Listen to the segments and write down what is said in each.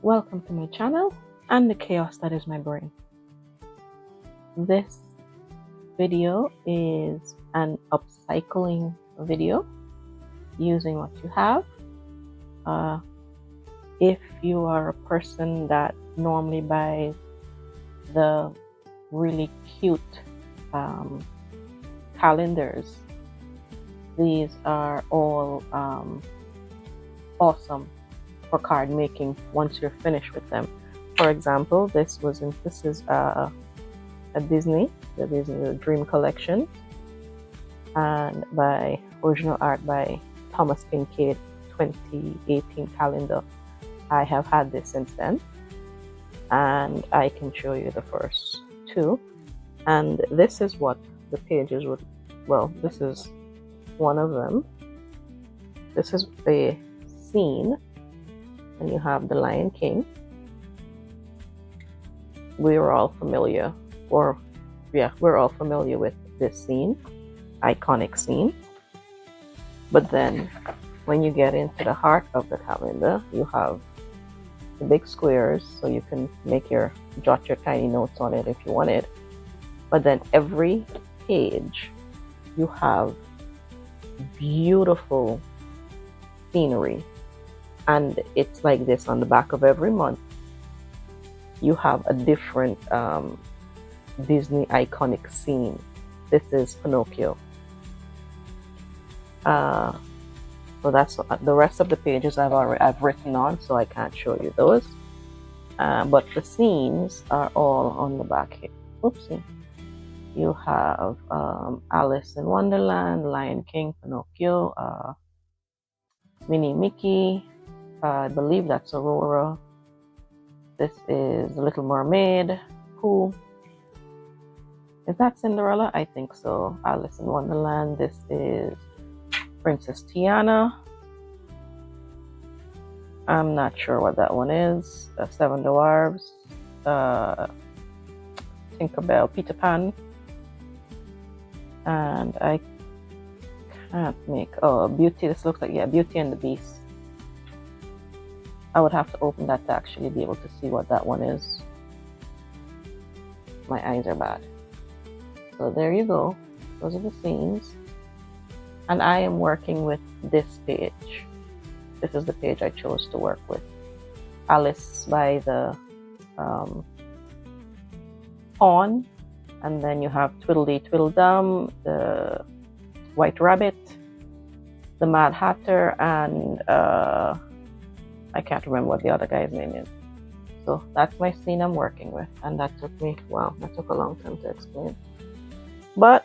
Welcome to my channel and the chaos that is my brain. This video is an upcycling video using what you have. If you are a person that normally buys the really cute calendars, these are all awesome for card making once you're finished with them. For example, this is a Disney, the Dream Collection, and by original art by Thomas Kinkade 2018 calendar. I have had this since then, and I can show you the first two. And this is what the pages would, well, this is one of them. This is a scene, and you have the Lion King. We're all familiar with this scene, iconic scene. But then when you get into the heart of the calendar, you have the big squares, so you can jot your tiny notes on it if you wanted. But then every page you have beautiful scenery, and it's like this on the back of every month. You have a different Disney iconic scene. This is Pinocchio. So that's the rest of the pages I've written on, so I can't show you those. But the scenes are all on the back here. Oopsie. You have Alice in Wonderland, Lion King, Pinocchio, Minnie Mickey. I believe that's Aurora. This is The Little Mermaid. Who? Is that Cinderella? I think so. Alice in Wonderland. This is Princess Tiana. I'm not sure what that one is. Seven Dwarfs. Tinkerbell, Peter Pan. And I can't make, Beauty. This looks like, Beauty and the Beast. I would have to open that to actually be able to see what that one is. My eyes are bad. So there you go. Those are the scenes. And I am working with this page. This is the page I chose to work with. Alice by the Pawn. And then you have Twiddly Tweedledum, the White Rabbit, the Mad Hatter, and I can't remember what the other guy's name is. So that's my scene I'm working with, and that took a long time to explain. But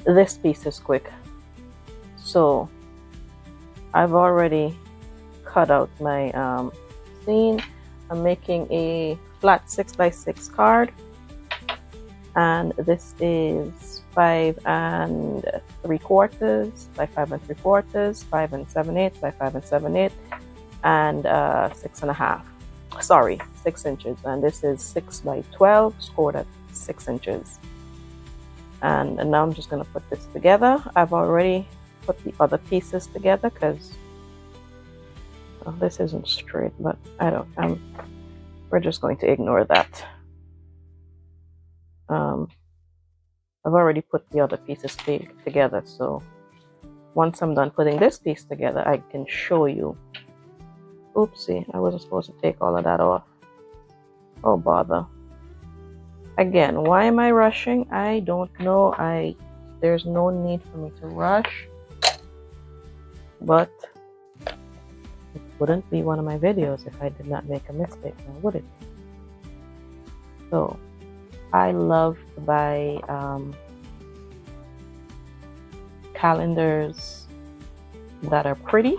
this piece is quick. So I've already cut out my scene. I'm making a flat 6x6 card, and this is 5 3/4 by 5 3/4, 5 7/8 by 5 7/8, and 6.5. Sorry, 6 inches. And this is 6 by 12, scored at 6 inches. And now I'm just going to put this together. I've already put the other pieces together because this isn't straight, but we're just going to ignore that. I've already put the other pieces together, so once I'm done putting this piece together, I can show you. Oopsie, I wasn't supposed to take all of that off. Oh, bother. Again, why am I rushing? I don't know. There's no need for me to rush, but it wouldn't be one of my videos if I did not make a mistake, now would it? So I love to buy calendars that are pretty.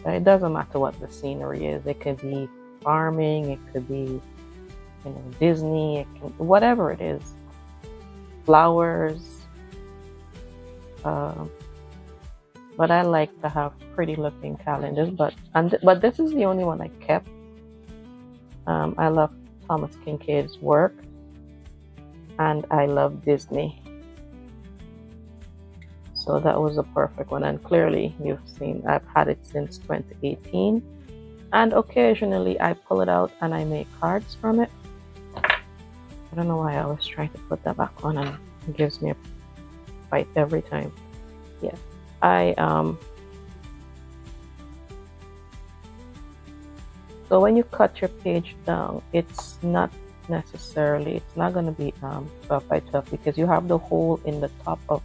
It doesn't matter what the scenery is. It could be farming, it could be Disney, whatever it is. Flowers. But I like to have pretty looking calendars, but this is the only one I kept. I love Thomas Kinkade's work, and I love Disney. So that was a perfect one, and clearly you've seen I've had it since 2018, and occasionally I pull it out and I make cards from it. I don't know why I always try to put that back on and it gives me a fight every time. Yeah, so when you cut your page down, it's not going to be 12 by 12, because you have the hole in the top of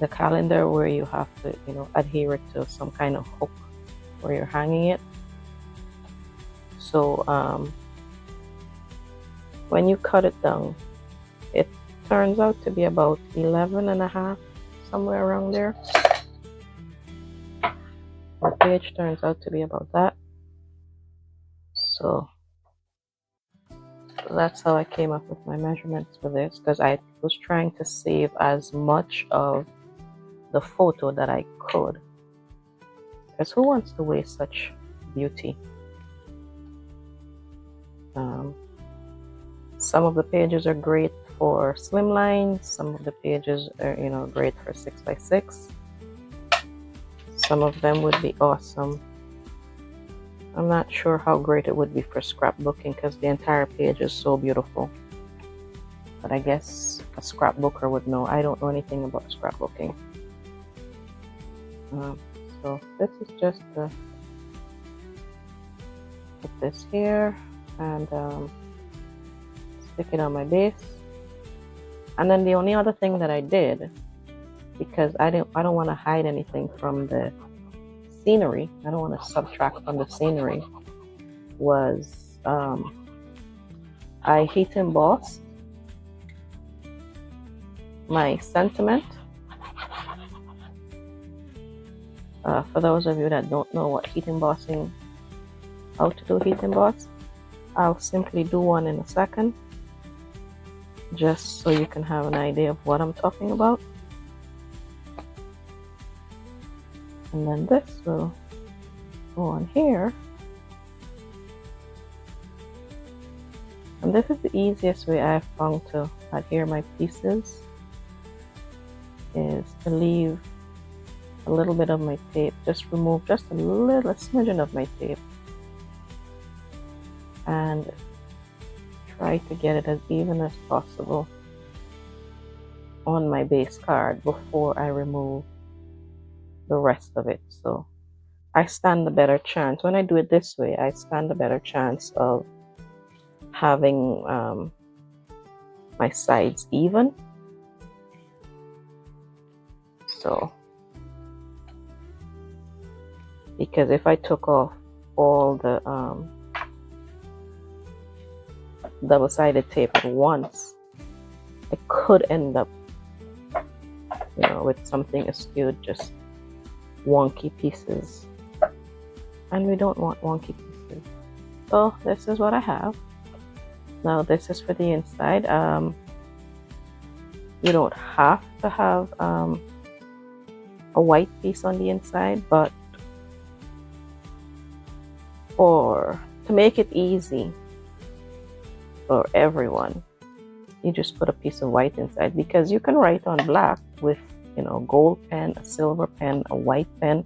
the calendar where you have to, adhere it to some kind of hook where you're hanging it. So when you cut it down, it turns out to be about 11.5, somewhere around there. The page turns out to be about that. So that's how I came up with my measurements for this, because I was trying to save as much of the photo that I could, because who wants to waste such beauty? Some of the pages are great for slim lines, some of the pages are great for 6x6. Some of them would be awesome. I'm not sure how great it would be for scrapbooking, because the entire page is so beautiful. But I guess a scrapbooker would know. I don't know anything about scrapbooking. So this is just to put this here and stick it on my base. And then the only other thing that I did, because I don't want to hide anything from the scenery, I don't want to subtract from the scenery, was I heat embossed my sentiment. For those of you that don't know what heat embossing, how to do heat emboss, I'll simply do one in a second, just so you can have an idea of what I'm talking about. And then this will go on here. And this is the easiest way I've found to adhere my pieces, is to leave a little bit of my tape, just remove just a smidgen of my tape, and try to get it as even as possible on my base card before I remove the rest of it. So I stand a better chance, when I do it this way, I stand a better chance of having my sides even. So, because if I took off all the double-sided tape at once, I could end up with something askewed, just wonky pieces, and we don't want wonky pieces. So this is what I have. Now this is for the inside. You don't have to have a white piece on the inside, but to make it easy for everyone, you just put a piece of white inside, because you can write on black with gold pen, a silver pen, a white pen.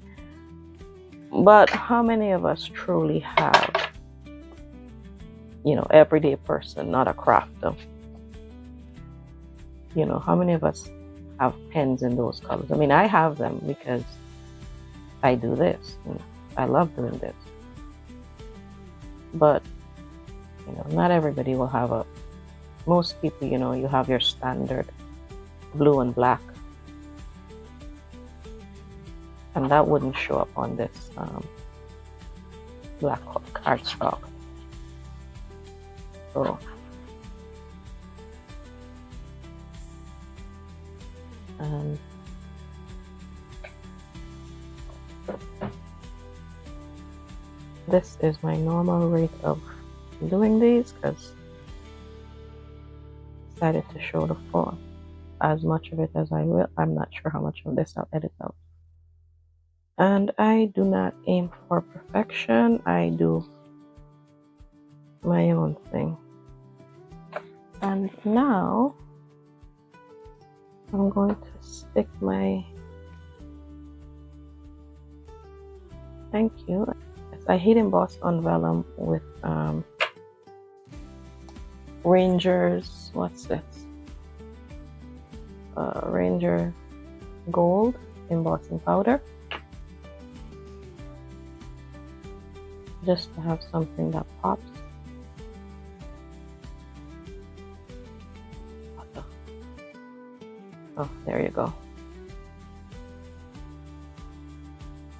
But how many of us truly have, everyday person, not a crafter? How many of us have pens in those colors? I mean, I have them because I do this. I love doing this. But not everybody will have most people, you have your standard blue and black, and that wouldn't show up on this black cardstock. So this is my normal rate of doing these, because I decided to show the full as much of it as I will. I'm not sure how much of this I'll edit out. And I do not aim for perfection. I do my own thing. And now I'm going to stick my thank you. I heat embossed on vellum with Ranger's, what's this? Ranger Gold embossing powder, just to have something that pops. Oh, there you go.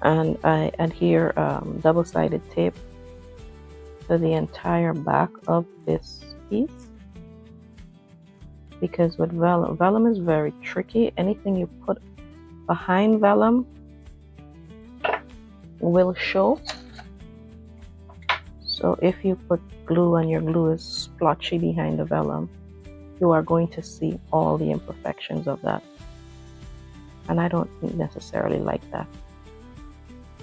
And I adhere double-sided tape to the entire back of this piece, because with vellum is very tricky. Anything you put behind vellum will show. So if you put glue and your glue is splotchy behind the vellum, you are going to see all the imperfections of that. And I don't necessarily like that.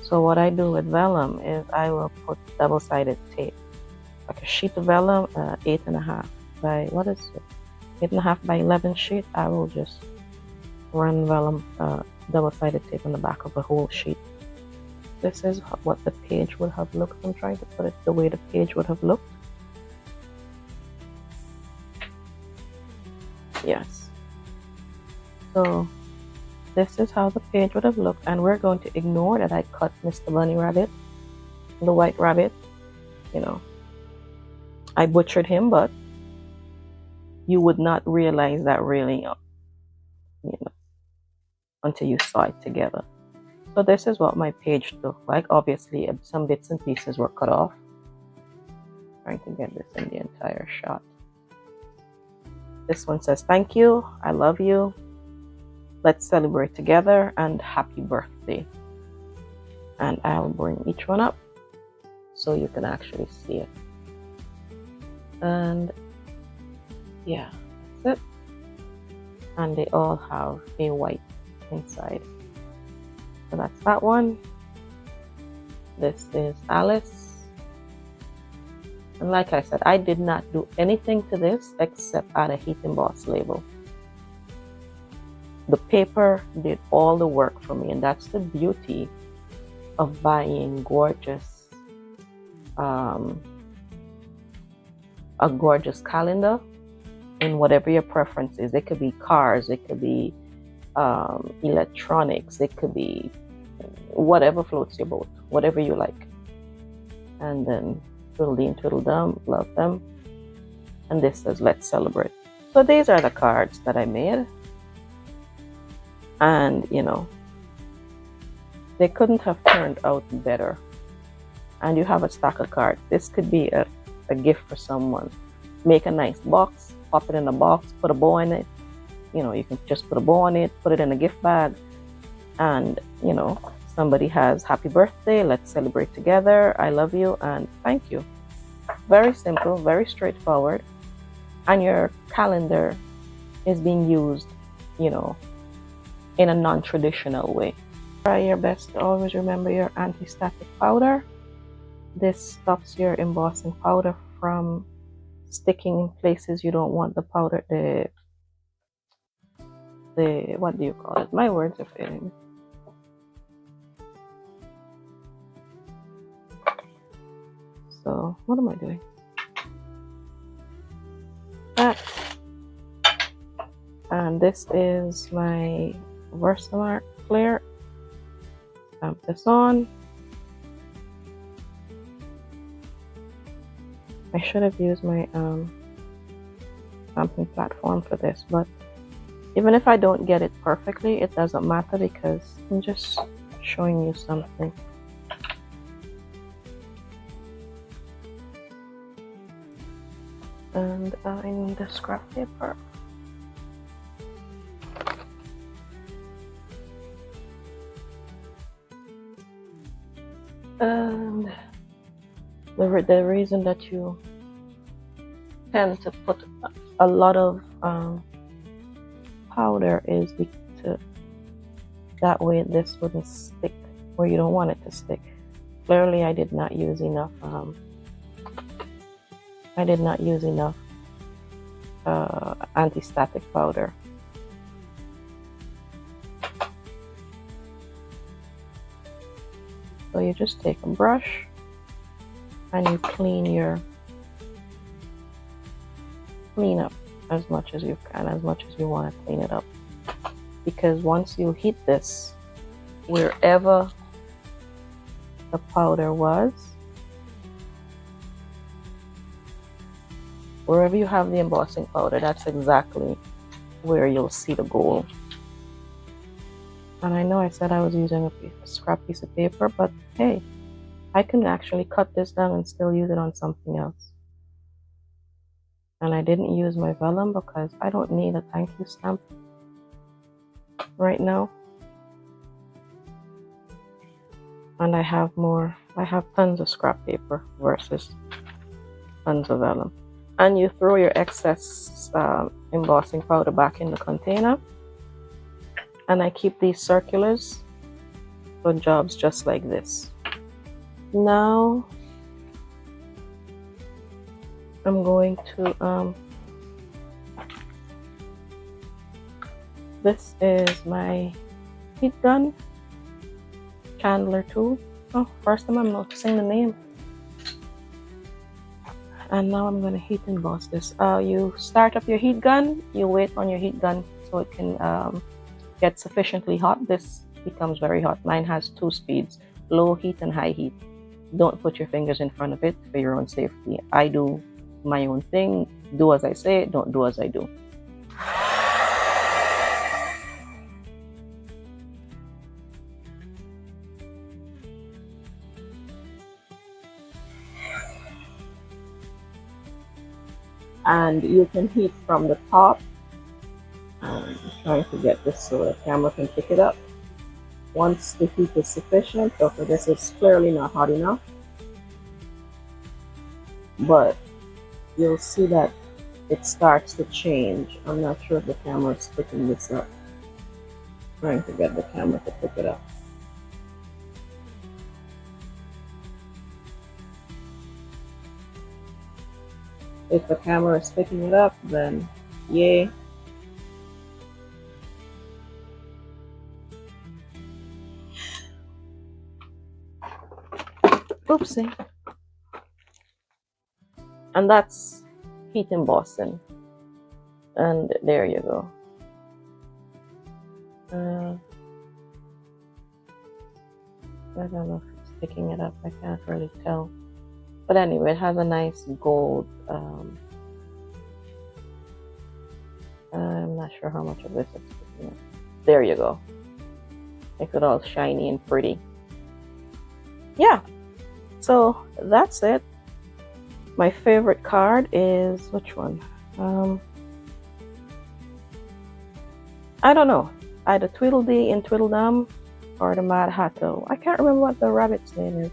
So what I do with vellum is I will put double-sided tape, like a sheet of vellum, 8.5 by, what is it? 8.5 by 11 sheet. I will just run vellum double-sided tape on the back of the whole sheet. This is what the page would have looked. I'm trying to put it the way the page would have looked. Yes. So this is how the page would have looked, and we're going to ignore that I cut Mr. Bunny Rabbit, the white rabbit. You know, I butchered him, but you would not realize that really, you know, until you saw it together. So this is what my page looked like. Obviously, some bits and pieces were cut off. Trying to get this in the entire shot. This one says, "Thank you, I love you, let's celebrate together, and happy birthday." And I'll bring each one up so you can actually see it. And yeah, that's it. And they all have a white inside. So that's that one. This is Alice. And like I said, I did not do anything to this except add a heat emboss label. The paper did all the work for me, and that's the beauty of buying gorgeous, a gorgeous calendar in whatever your preference is. It could be cars, it could be electronics, it could be whatever floats your boat, whatever you like. And then Twiddledee and Tweedledum, love them. And this says, "Let's celebrate." So these are the cards that I made. And, you know, they couldn't have turned out better. And you have a stack of cards. This could be a gift for someone. Make a nice box, pop it in a box, put a bow in it. You know, you can just put a bow on it, put it in a gift bag. And, you know, somebody has "Happy birthday, let's celebrate together, I love you, and thank you." Very simple, very straightforward. And your calendar is being used, you know, in a non-traditional way. Try your best to always remember your anti-static powder. This stops your embossing powder from sticking in places you don't want the powder, the what do you call it? My words are failing me. So what am I doing? That. And this is my Versamark clear. Stamp this on. I should have used my stamping platform for this, but even if I don't get it perfectly, it doesn't matter because I'm just showing you something. And I need a scrap paper. And the reason that you tend to put a lot of powder is because that way this wouldn't stick where you don't want it to stick. Clearly I did not use enough anti-static powder. So you just take a brush and you clean up as much as you can, as much as you want to clean it up. Because once you heat this, wherever the powder was, wherever you have the embossing powder, that's exactly where you'll see the gold. And I know I said I was using a scrap piece of paper, but hey, I can actually cut this down and still use it on something else. And I didn't use my vellum because I don't need a thank you stamp right now. And I have tons of scrap paper versus tons of vellum. And you throw your excess embossing powder back in the container. And I keep these circulars for jobs just like this. Now I'm going to this is my heat gun chandler tool. Oh, first time I'm noticing the name. And now I'm going to heat emboss this. You start up your heat gun, you wait on your heat gun so it can get sufficiently hot. This becomes very hot. Mine has 2 speeds, low heat and high heat. Don't put your fingers in front of it for your own safety. I do my own thing. Do as I say, don't do as I do. And you can heat from the top. I'm trying to get this so the camera can pick it up. Once the heat is sufficient, okay, this is clearly not hot enough, but you'll see that it starts to change. I'm not sure if the camera is picking this up. Trying to get the camera to pick it up. If the camera is picking it up, then yay. Oopsie. And that's heat embossing. And there you go. I don't know if it's picking it up. I can't really tell. But anyway, it has a nice gold. I'm not sure how much of this it's picking up. There you go. Makes it all shiny and pretty. Yeah. So that's it. My favorite card is which one? I don't know. Either Tweedledee in Tweedledum or the Mad Hatter. I can't remember what the rabbit's name is.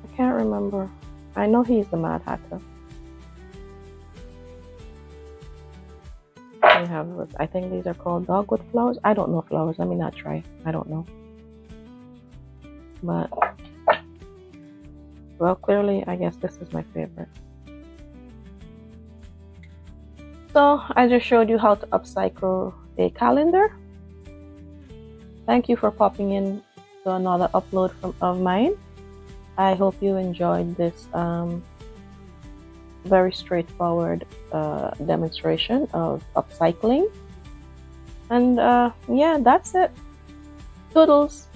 I can't remember. I know he's the Mad Hatter. We have, I think these are called dogwood flowers. I don't know flowers. Let me not try. I don't know. But, well, clearly, I guess this is my favorite. So, I just showed you how to upcycle a calendar. Thank you for popping in to another upload of mine. I hope you enjoyed this very straightforward demonstration of upcycling. And yeah, that's it. Toodles!